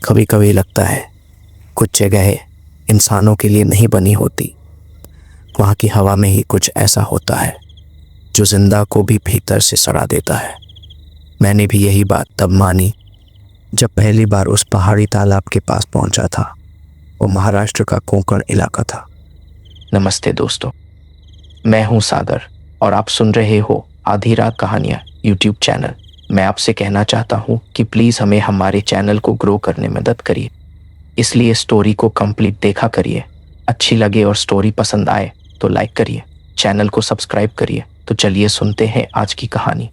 कभी कभी लगता है कुछ जगहें इंसानों के लिए नहीं बनी होती। वहाँ की हवा में ही कुछ ऐसा होता है जो जिंदा को भी भीतर से सड़ा देता है। मैंने भी यही बात तब मानी जब पहली बार उस पहाड़ी तालाब के पास पहुंचा था। वो महाराष्ट्र का कोंकण इलाका था। नमस्ते दोस्तों, मैं हूं सागर और आप सुन रहे हो आधी रात कहानियां यूट्यूब चैनल। मैं आपसे कहना चाहता हूं कि प्लीज़ हमें हमारे चैनल को ग्रो करने में मदद करिए। इसलिए स्टोरी को कंप्लीट देखा करिए। अच्छी लगे और स्टोरी पसंद आए तो लाइक करिए, चैनल को सब्सक्राइब करिए। तो चलिए सुनते हैं आज की कहानी।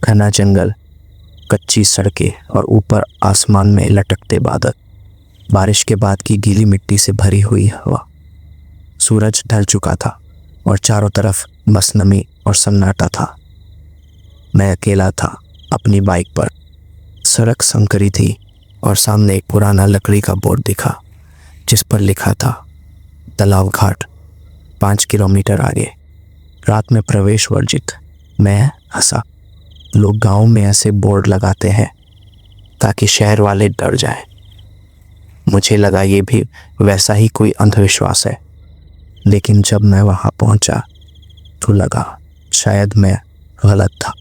घना जंगल, कच्ची सड़कें और ऊपर आसमान में लटकते बादल, बारिश के बाद की गीली मिट्टी से भरी हुई हवा। सूरज ढल चुका था और चारों तरफ बस नमी और सन्नाटा था। मैं अकेला था अपनी बाइक पर। सड़क संकरी थी और सामने एक पुराना लकड़ी का बोर्ड दिखा जिस पर लिखा था तालाब घाट 5 किलोमीटर आगे, रात में प्रवेश वर्जित। मैं हंसा। लोग गांव में ऐसे बोर्ड लगाते हैं ताकि शहर वाले डर जाएं। मुझे लगा ये भी वैसा ही कोई अंधविश्वास है, लेकिन जब मैं वहां पहुंचा तो लगा शायद मैं गलत था।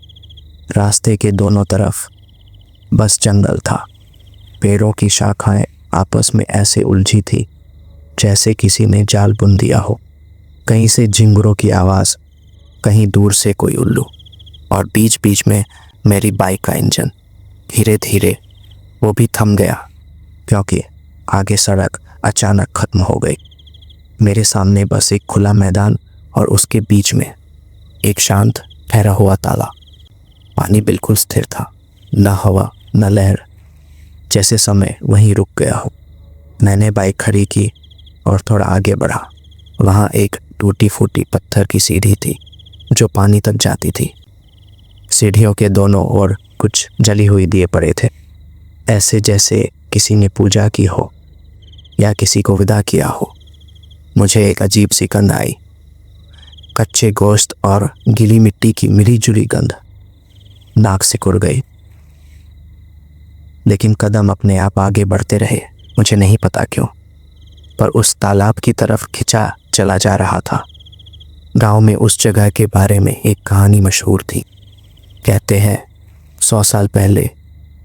रास्ते के दोनों तरफ बस जंगल था। पेड़ों की शाखाएं आपस में ऐसे उलझी थी जैसे किसी ने जाल बुन दिया हो। कहीं से झिंगुरों की आवाज़, कहीं दूर से कोई उल्लू, और बीच बीच में मेरी बाइक का इंजन। धीरे धीरे वो भी थम गया क्योंकि आगे सड़क अचानक खत्म हो गई। मेरे सामने बस एक खुला मैदान और उसके बीच में एक शांत ठहरा हुआ तालाब। पानी बिल्कुल स्थिर था, न हवा न लहर, जैसे समय वहीं रुक गया हो। मैंने बाइक खड़ी की और थोड़ा आगे बढ़ा। वहाँ एक टूटी फूटी पत्थर की सीढ़ी थी जो पानी तक जाती थी। सीढ़ियों के दोनों ओर कुछ जली हुई दिए पड़े थे, ऐसे जैसे किसी ने पूजा की हो या किसी को विदा किया हो। मुझे एक अजीब सी गंध आई, कच्चे गोश्त और गीली मिट्टी की मिली जुली गंध। नाक सिकुड़ गई, लेकिन कदम अपने आप आगे बढ़ते रहे। मुझे नहीं पता क्यों, पर उस तालाब की तरफ खिंचा चला जा रहा था। गांव में उस जगह के बारे में एक कहानी मशहूर थी। कहते हैं 100 साल पहले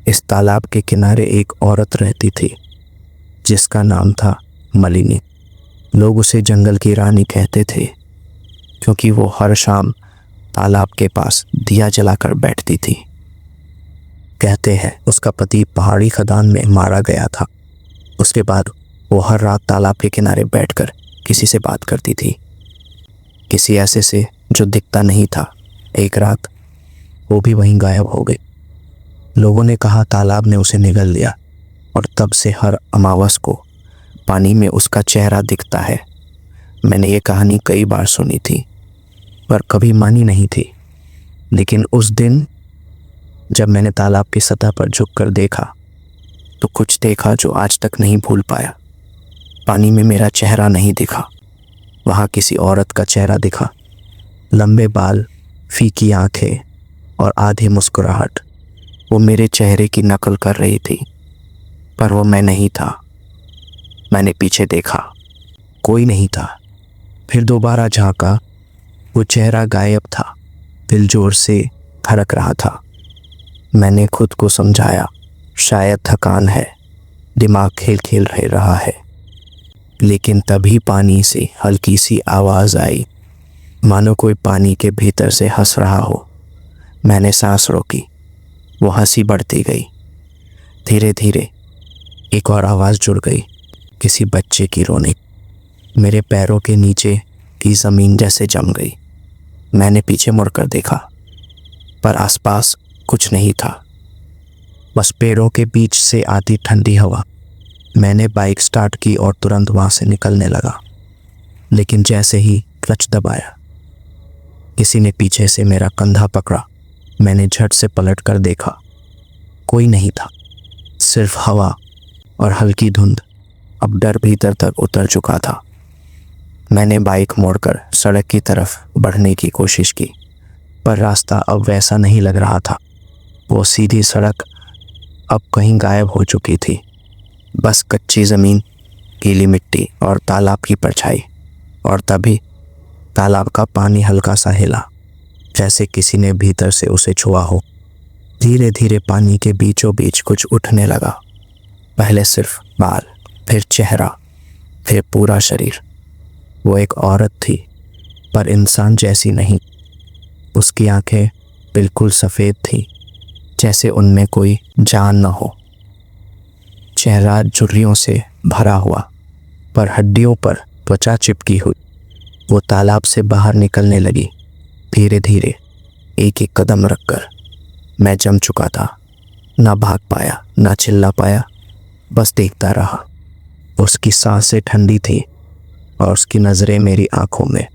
इस तालाब के किनारे एक औरत रहती थी जिसका नाम था मलिनी। लोग उसे जंगल की रानी कहते थे क्योंकि वो हर शाम तालाब के पास दिया जलाकर बैठती थी। कहते हैं उसका पति पहाड़ी खदान में मारा गया था। उसके बाद वो हर रात तालाब के किनारे बैठकर किसी से बात करती थी, किसी ऐसे से जो दिखता नहीं था। एक रात वो भी वहीं गायब हो गई। लोगों ने कहा तालाब ने उसे निगल लिया और तब से हर अमावस को पानी में उसका चेहरा दिखता है। मैंने ये कहानी कई बार सुनी थी पर कभी मानी नहीं थी, लेकिन उस दिन जब मैंने तालाब की सतह पर झुककर देखा तो कुछ देखा जो आज तक नहीं भूल पाया। पानी में मेरा चेहरा नहीं दिखा, वहाँ किसी औरत का चेहरा दिखा। लंबे बाल, फीकी आंखें और आधी मुस्कुराहट। वो मेरे चेहरे की नकल कर रही थी, पर वो मैं नहीं था। मैंने पीछे देखा, कोई नहीं था। फिर दोबारा झांका, वो चेहरा गायब था। दिल जोर से धड़क रहा था। मैंने खुद को समझाया शायद थकान है, दिमाग खेल खेल रहा है। लेकिन तभी पानी से हल्की सी आवाज़ आई, मानो कोई पानी के भीतर से हंस रहा हो। मैंने सांस रोकी, वो हंसी बढ़ती गई। धीरे धीरे एक और आवाज़ जुड़ गई, किसी बच्चे की रोने। मेरे पैरों के नीचे की ज़मीन जैसे जम गई। मैंने पीछे मुड़कर देखा, पर आसपास कुछ नहीं था, बस पेड़ों के बीच से आती ठंडी हवा। मैंने बाइक स्टार्ट की और तुरंत वहाँ से निकलने लगा, लेकिन जैसे ही क्लच दबाया किसी ने पीछे से मेरा कंधा पकड़ा। मैंने झट से पलट कर देखा, कोई नहीं था, सिर्फ हवा और हल्की धुंध। अब डर भीतर तक उतर चुका था। मैंने बाइक मोड़कर सड़क की तरफ बढ़ने की कोशिश की, पर रास्ता अब वैसा नहीं लग रहा था। वो सीधी सड़क अब कहीं गायब हो चुकी थी। बस कच्ची ज़मीन, गीली मिट्टी और तालाब की परछाई। और तभी तालाब का पानी हल्का सा हिला, जैसे किसी ने भीतर से उसे छुआ हो। धीरे धीरे पानी के बीचों बीच कुछ उठने लगा। पहले सिर्फ बाल, फिर चेहरा, फिर पूरा शरीर। वो एक औरत थी, पर इंसान जैसी नहीं। उसकी आंखें बिल्कुल सफ़ेद थीं, जैसे उनमें कोई जान न हो। चेहरा झुर्रियों से भरा हुआ, पर हड्डियों पर त्वचा चिपकी हुई। वो तालाब से बाहर निकलने लगी, धीरे धीरे, एक एक कदम रखकर। मैं जम चुका था, ना भाग पाया, ना चिल्ला पाया, बस देखता रहा। उसकी सांसें ठंडी थी और उसकी नज़रें मेरी आंखों में।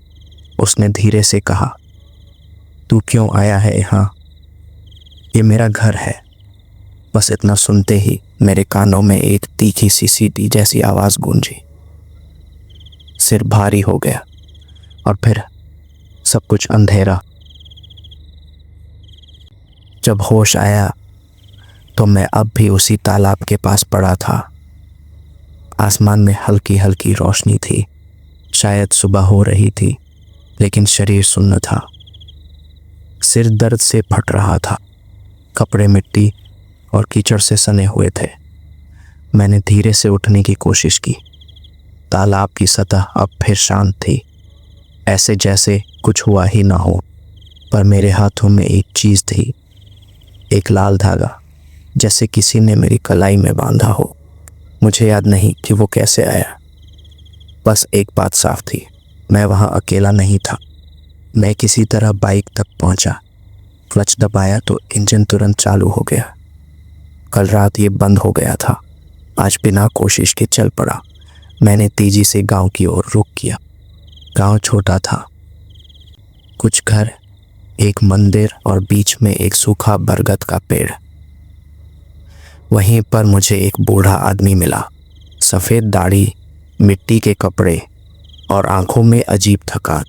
उसने धीरे से कहा, तू क्यों आया है यहाँ? ये मेरा घर है। बस इतना सुनते ही मेरे कानों में एक तीखी सी सीटी जैसी आवाज़ गूंजी। सिर भारी हो गया और फिर सब कुछ अंधेरा। जब होश आया तो मैं अब भी उसी तालाब के पास पड़ा था। आसमान में हल्की हल्की रोशनी थी। शायद सुबह हो रही थी, लेकिन शरीर सुन्न था। सिर दर्द से फट रहा था। कपड़े मिट्टी और कीचड़ से सने हुए थे। मैंने धीरे से उठने की कोशिश की। तालाब की सतह अब फिर शांत थी, ऐसे जैसे कुछ हुआ ही ना हो। पर मेरे हाथों में एक चीज़ थी, एक लाल धागा, जैसे किसी ने मेरी कलाई में बांधा हो। मुझे याद नहीं कि वो कैसे आया। बस एक बात साफ थी, मैं वहाँ अकेला नहीं था। मैं किसी तरह बाइक तक पहुँचा। क्लच दबाया तो इंजन तुरंत चालू हो गया। कल रात ये बंद हो गया था, आज बिना कोशिश के चल पड़ा। मैंने तेजी से गांव की ओर रुख किया। गांव छोटा था, कुछ घर, एक मंदिर और बीच में एक सूखा बरगद का पेड़। वहीं पर मुझे एक बूढ़ा आदमी मिला, सफ़ेद दाढ़ी, मिट्टी के कपड़े और आंखों में अजीब थकान।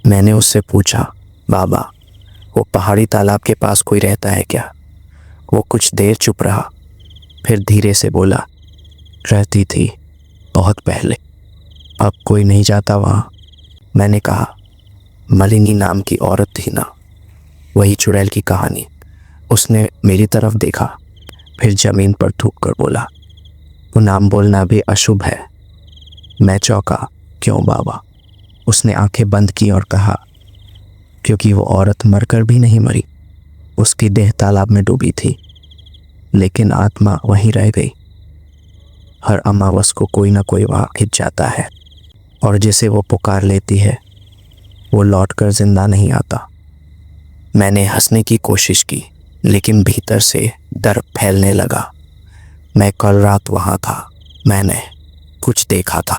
मैंने उससे पूछा, बाबा, वो पहाड़ी तालाब के पास कोई रहता है क्या? वो कुछ देर चुप रहा, फिर धीरे से बोला, रहती थी, बहुत पहले, अब कोई नहीं जाता वहाँ। मैंने कहा, मलिनी नाम की औरत थी ना, वही चुड़ैल की कहानी। उसने मेरी तरफ देखा, फिर ज़मीन पर थूक कर बोला, वो नाम बोलना भी अशुभ है। मैं चौंका, क्यों बाबा? उसने आंखें बंद की और कहा, क्योंकि वो औरत मरकर भी नहीं मरी। उसकी देह तालाब में डूबी थी, लेकिन आत्मा वहीं रह गई। हर अमावस को कोई ना कोई वहाँ खिंच जाता है, और जिसे वो पुकार लेती है वो लौटकर जिंदा नहीं आता। मैंने हंसने की कोशिश की, लेकिन भीतर से डर फैलने लगा। मैं कल रात वहाँ था, मैंने कुछ देखा था,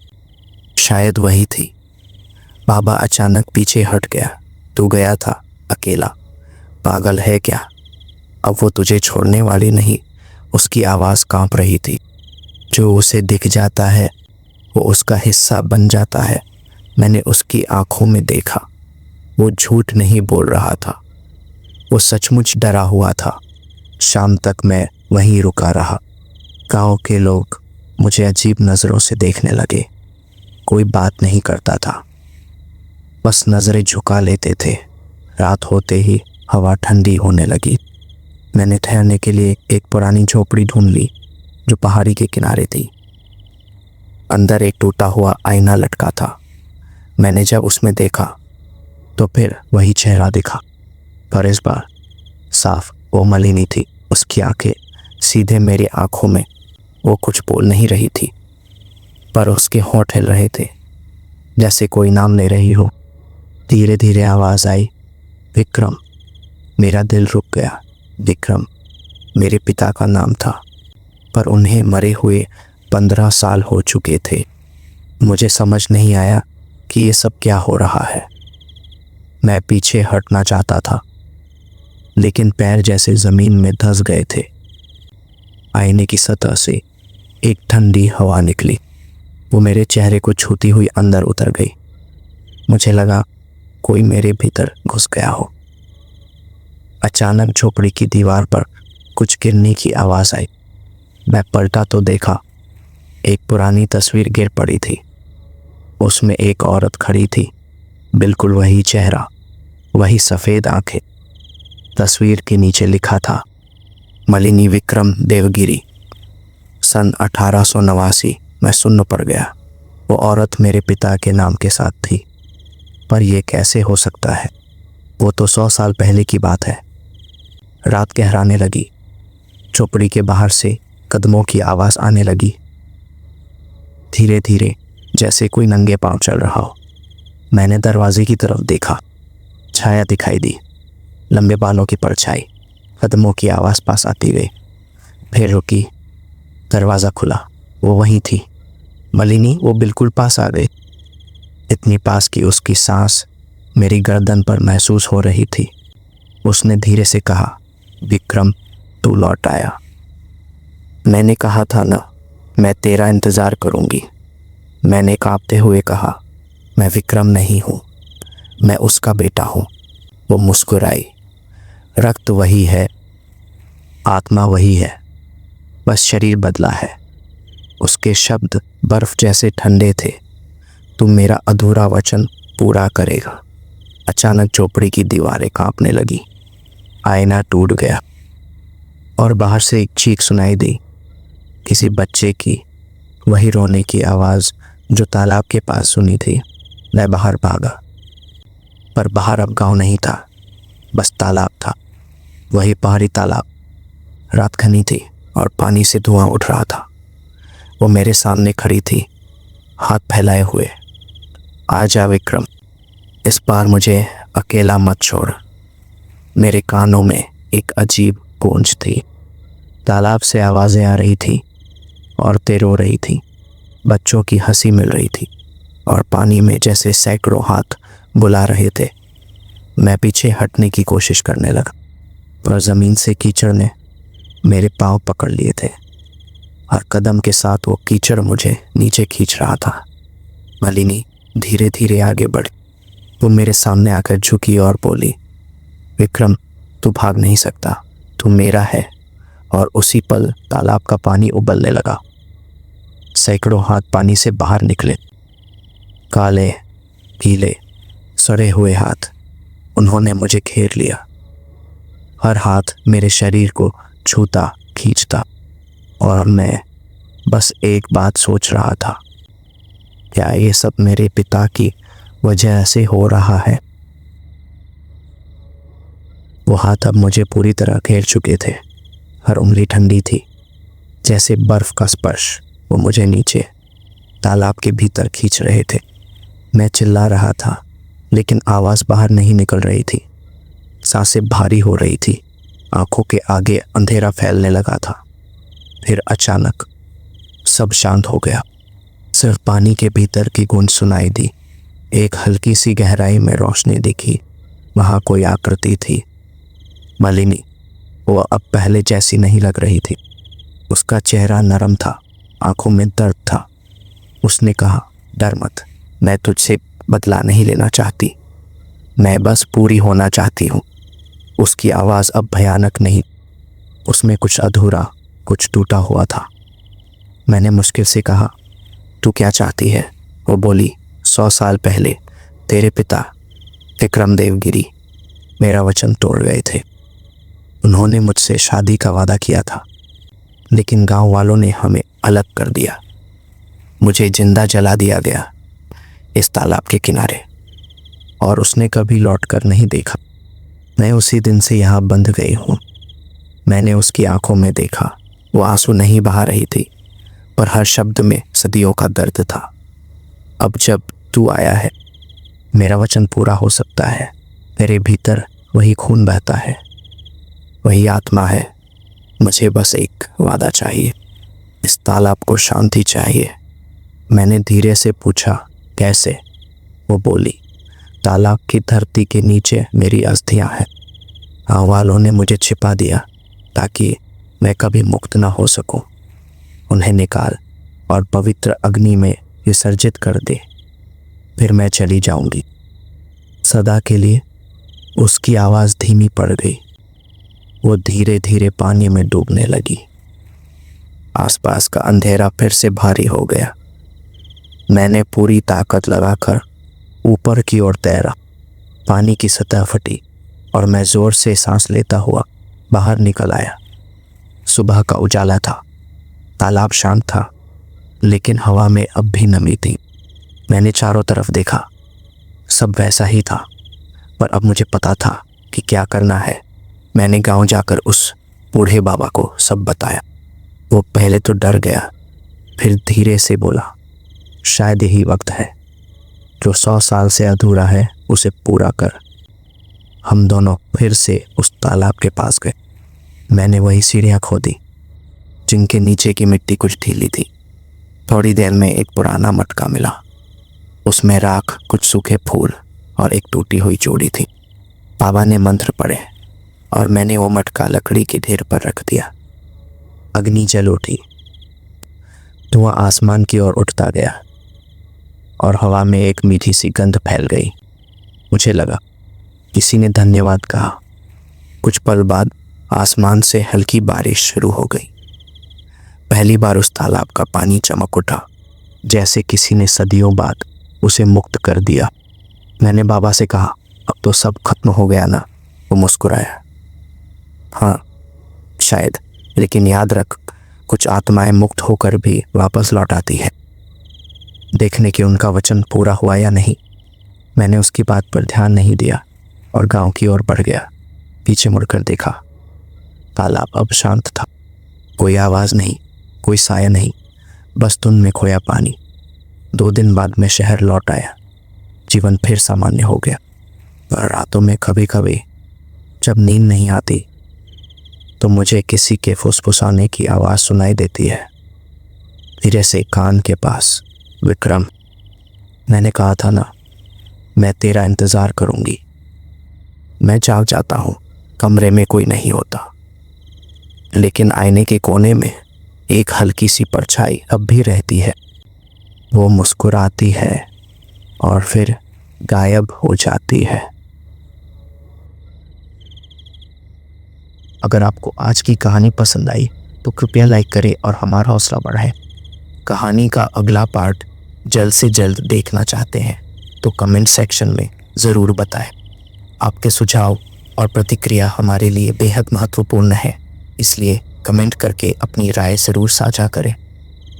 शायद वही थी। बाबा अचानक पीछे हट गया। तू गया था अकेला, पागल है क्या? अब वो तुझे छोड़ने वाली नहीं। उसकी आवाज़ कांप रही थी। जो उसे दिख जाता है वो उसका हिस्सा बन जाता है। मैंने उसकी आंखों में देखा, वो झूठ नहीं बोल रहा था, वो सचमुच डरा हुआ था। शाम तक मैं वहीं रुका रहा। गांव के लोग मुझे अजीब नज़रों से देखने लगे। कोई बात नहीं करता था, बस नज़रें झुका लेते थे। रात होते ही हवा ठंडी होने लगी। मैंने ठहरने के लिए एक पुरानी झोपड़ी ढूंढ ली जो पहाड़ी के किनारे थी। अंदर एक टूटा हुआ आईना लटका था। मैंने जब उसमें देखा तो फिर वही चेहरा दिखा, पर इस बार साफ वो मलिनी थी। उसकी आंखें सीधे मेरी आंखों में। वो कुछ बोल नहीं रही थी, पर उसके होंठ हिल रहे थे, जैसे कोई नाम ले रही हो। धीरे धीरे आवाज़ आई, विक्रम। मेरा दिल रुक गया। विक्रम मेरे पिता का नाम था, पर उन्हें मरे हुए 15 साल हो चुके थे। मुझे समझ नहीं आया कि ये सब क्या हो रहा है। मैं पीछे हटना चाहता था, लेकिन पैर जैसे ज़मीन में धंस गए थे। आईने की सतह से एक ठंडी हवा निकली। वो मेरे चेहरे को छूती हुई अंदर उतर गई। मुझे लगा कोई मेरे भीतर घुस गया हो। अचानक झोपड़ी की दीवार पर कुछ गिरने की आवाज़ आई। मैं पलटा तो देखा, एक पुरानी तस्वीर गिर पड़ी थी। उसमें एक औरत खड़ी थी, बिल्कुल वही चेहरा, वही सफ़ेद आंखें। तस्वीर के नीचे लिखा था, मलिनी विक्रम देवगिरी, सन 1889। मैं सुन्न पड़ गया। वो औरत मेरे पिता के नाम के साथ थी, पर यह कैसे हो सकता है? वो तो 100 साल पहले की बात है। रात गहराने लगी। झोपड़ी के बाहर से कदमों की आवाज़ आने लगी, धीरे धीरे, जैसे कोई नंगे पांव चल रहा हो। मैंने दरवाजे की तरफ देखा। छाया दिखाई दी, लंबे बालों की परछाई। कदमों की आवाज़ पास आती गई, फिर रुकी। दरवाज़ा खुला। वो वहीं थी, मलिनी। वो बिल्कुल पास आ गई, इतनी पास कि उसकी सांस मेरी गर्दन पर महसूस हो रही थी। उसने धीरे से कहा, विक्रम, तू लौट आया। मैंने कहा था ना, मैं तेरा इंतज़ार करूंगी। मैंने कांपते हुए कहा, मैं विक्रम नहीं हूँ, मैं उसका बेटा हूँ। वो मुस्कुराई। रक्त वही है, आत्मा वही है, बस शरीर बदला है। उसके शब्द बर्फ जैसे ठंडे थे, तू मेरा अधूरा वचन पूरा करेगा। अचानक झोपड़ी की दीवारें कांपने लगी, आईना टूट गया और बाहर से एक चीख सुनाई दी, किसी बच्चे की, वही रोने की आवाज़ जो तालाब के पास सुनी थी। मैं बाहर भागा, पर बाहर अब गांव नहीं था, बस तालाब था, वही पहाड़ी तालाब। रात घनी थी और पानी से धुआं उठ रहा था। वो मेरे सामने खड़ी थी, हाथ फैलाए हुए। आजा विक्रम, इस बार मुझे अकेला मत छोड़। मेरे कानों में एक अजीब गूंज थी। तालाब से आवाज़ें आ रही थी, औरतें रो रही थी, बच्चों की हंसी मिल रही थी, और पानी में जैसे सैकड़ों हाथ बुला रहे थे। मैं पीछे हटने की कोशिश करने लगा, पर ज़मीन से कीचड़ ने मेरे पाँव पकड़ लिए थे। हर कदम के साथ वो कीचड़ मुझे नीचे खींच रहा था। मलिनी धीरे धीरे आगे बढ़ी। वो मेरे सामने आकर झुकी और बोली, विक्रम, तू भाग नहीं सकता, तू मेरा है। और उसी पल तालाब का पानी उबलने लगा। सैकड़ों हाथ पानी से बाहर निकले, काले, पीले, सड़े हुए हाथ। उन्होंने मुझे घेर लिया। हर हाथ मेरे शरीर को छूता, खींचता, और मैं बस एक बात सोच रहा था, क्या ये सब मेरे पिता की वजह से हो रहा है? वो हाथ अब मुझे पूरी तरह घेर चुके थे। हर उंगली ठंडी थी, जैसे बर्फ का स्पर्श। वो मुझे नीचे तालाब के भीतर खींच रहे थे। मैं चिल्ला रहा था, लेकिन आवाज़ बाहर नहीं निकल रही थी। सांसें भारी हो रही थी, आंखों के आगे अंधेरा फैलने लगा था। फिर अचानक सब शांत हो गया। सिर्फ पानी के भीतर की गूंज सुनाई दी। एक हल्की सी गहराई में रोशनी दिखी। वहाँ कोई आकृति थी, मलिनी। वो अब पहले जैसी नहीं लग रही थी। उसका चेहरा नरम था, आंखों में दर्द था। उसने कहा, डर मत, मैं तुझसे बदला नहीं लेना चाहती, मैं बस पूरी होना चाहती हूँ। उसकी आवाज़ अब भयानक नहीं, उसमें कुछ अधूरा, कुछ टूटा हुआ था। मैंने मुश्किल से कहा, तू क्या चाहती है? वो बोली, 100 साल पहले तेरे पिता विक्रम देवगिरी मेरा वचन तोड़ गए थे। उन्होंने मुझसे शादी का वादा किया था, लेकिन गांव वालों ने हमें अलग कर दिया। मुझे जिंदा जला दिया गया इस तालाब के किनारे, और उसने कभी लौटकर नहीं देखा। मैं उसी दिन से यहाँ बंध गई हूँ। मैंने उसकी आंखों में देखा, वो आंसू नहीं बहा रही थी, पर हर शब्द में सदियों का दर्द था। अब जब तू आया है, मेरा वचन पूरा हो सकता है। मेरे भीतर वही खून बहता है, वही आत्मा है। मुझे बस एक वादा चाहिए, इस तालाब को शांति चाहिए। मैंने धीरे से पूछा, कैसे? वो बोली, तालाब की धरती के नीचे मेरी अस्थियां हैं। गाँव वालों ने मुझे छिपा दिया ताकि मैं कभी मुक्त न हो सकूं। उन्हें निकाल और पवित्र अग्नि में विसर्जित कर दे। फिर मैं चली जाऊंगी सदा के लिए। उसकी आवाज़ धीमी पड़ गई। वो धीरे धीरे पानी में डूबने लगी। आसपास का अंधेरा फिर से भारी हो गया। मैंने पूरी ताकत लगाकर ऊपर की ओर तैरा। पानी की सतह फटी और मैं जोर से सांस लेता हुआ बाहर निकल आया। सुबह का उजाला था। तालाब शांत था, लेकिन हवा में अब भी नमी थी। मैंने चारों तरफ देखा, सब वैसा ही था, पर अब मुझे पता था कि क्या करना है। मैंने गांव जाकर उस बूढ़े बाबा को सब बताया। वो पहले तो डर गया, फिर धीरे से बोला, शायद यही वक्त है। जो 100 साल से अधूरा है उसे पूरा कर। हम दोनों फिर से उस तालाब के पास गए। मैंने वही सीढ़ियाँ खोदी जिनके नीचे की मिट्टी कुछ ढीली थी। थोड़ी देर में एक पुराना मटका मिला। उसमें राख, कुछ सूखे फूल और एक टूटी हुई चूड़ी थी। बाबा ने मंत्र पढ़े और मैंने वो मटका लकड़ी के ढेर पर रख दिया। अग्नि जल उठी। धुआं आसमान की ओर उठता गया और हवा में एक मीठी सी गंध फैल गई। मुझे लगा किसी ने धन्यवाद कहा। कुछ पल बाद आसमान से हल्की बारिश शुरू हो गई। पहली बार उस तालाब का पानी चमक उठा, जैसे किसी ने सदियों बाद उसे मुक्त कर दिया। मैंने बाबा से कहा, अब तो सब खत्म हो गया ना? वो मुस्कुराया, हाँ शायद, लेकिन याद रख, कुछ आत्माएं मुक्त होकर भी वापस लौट आती है। देखने कि उनका वचन पूरा हुआ या नहीं। मैंने उसकी बात पर ध्यान नहीं दिया और गांव की ओर बढ़ गया। पीछे मुड़कर देखा, तालाब अब शांत था। कोई आवाज़ नहीं, कोई साया नहीं, बस धुंध में खोया पानी। 2 दिन बाद मैं शहर लौट आया। जीवन फिर सामान्य हो गया, पर रातों में कभी कभी जब नींद नहीं आती तो मुझे किसी के फुसफुसाने की आवाज़ सुनाई देती है, धीरे से कान के पास। विक्रम, मैंने कहा था ना, मैं तेरा इंतज़ार करूंगी। मैं जाग जाता हूँ, कमरे में कोई नहीं होता, लेकिन आईने के कोने में एक हल्की सी परछाई अब भी रहती है। वो मुस्कुराती है और फिर गायब हो जाती है। अगर आपको आज की कहानी पसंद आई तो कृपया लाइक करें और हमारा हौसला बढ़ाएं। कहानी का अगला पार्ट जल्द से जल्द देखना चाहते हैं तो कमेंट सेक्शन में ज़रूर बताएं। आपके सुझाव और प्रतिक्रिया हमारे लिए बेहद महत्वपूर्ण है, इसलिए कमेंट करके अपनी राय ज़रूर साझा करें।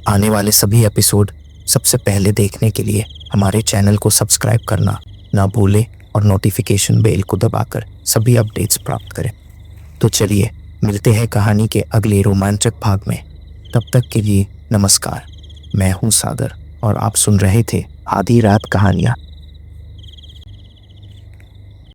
आने वाले सभी एपिसोड सबसे पहले देखने के लिए हमारे चैनल को सब्सक्राइब करना ना भूलें और नोटिफिकेशन बेल को दबाकर सभी अपडेट्स प्राप्त करें। तो चलिए मिलते हैं कहानी के अगले रोमांचक भाग में। तब तक के लिए नमस्कार। मैं हूँ सागर और आप सुन रहे थे आधी रात कहानियाँ।